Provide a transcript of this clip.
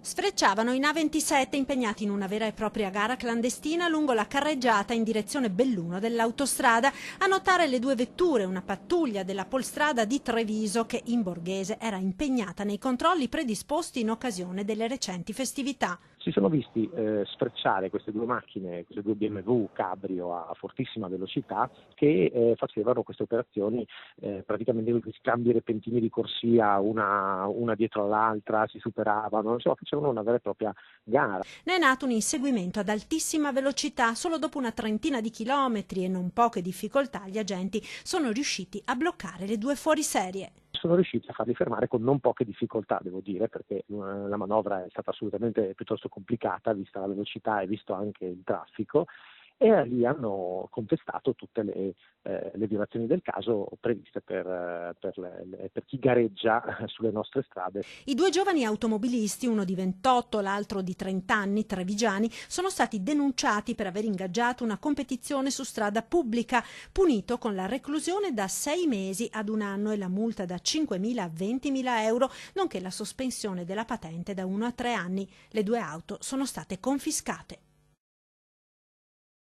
Sfrecciavano in A27 impegnati in una vera e propria gara clandestina lungo la carreggiata in direzione Belluno dell'autostrada. A notare le due vetture, una pattuglia della Polstrada di Treviso che in borghese era impegnata nei controlli predisposti in occasione delle recenti festività. Si sono visti sfrecciare queste due macchine, queste due BMW Cabrio a fortissima velocità che facevano queste operazioni praticamente scambi repentini di corsia, una dietro all'altra, si superavano, insomma facevano una vera e propria gara. Ne è nato un inseguimento ad altissima velocità. Solo dopo una trentina di chilometri e non poche difficoltà gli agenti sono riusciti a bloccare le due fuoriserie. Sono riusciti a farli fermare con non poche difficoltà, devo dire, perché la manovra è stata assolutamente piuttosto complicata, vista la velocità e visto anche il traffico, e lì hanno contestato tutte le violazioni del caso previste per chi gareggia sulle nostre strade. I due giovani automobilisti, uno di 28, l'altro di 30 anni, trevigiani, sono stati denunciati per aver ingaggiato una competizione su strada pubblica, punito con la reclusione da 6 mesi ad 1 anno e la multa da 5.000 a 20.000 euro, nonché la sospensione della patente da 1 a 3 anni. Le due auto sono state confiscate.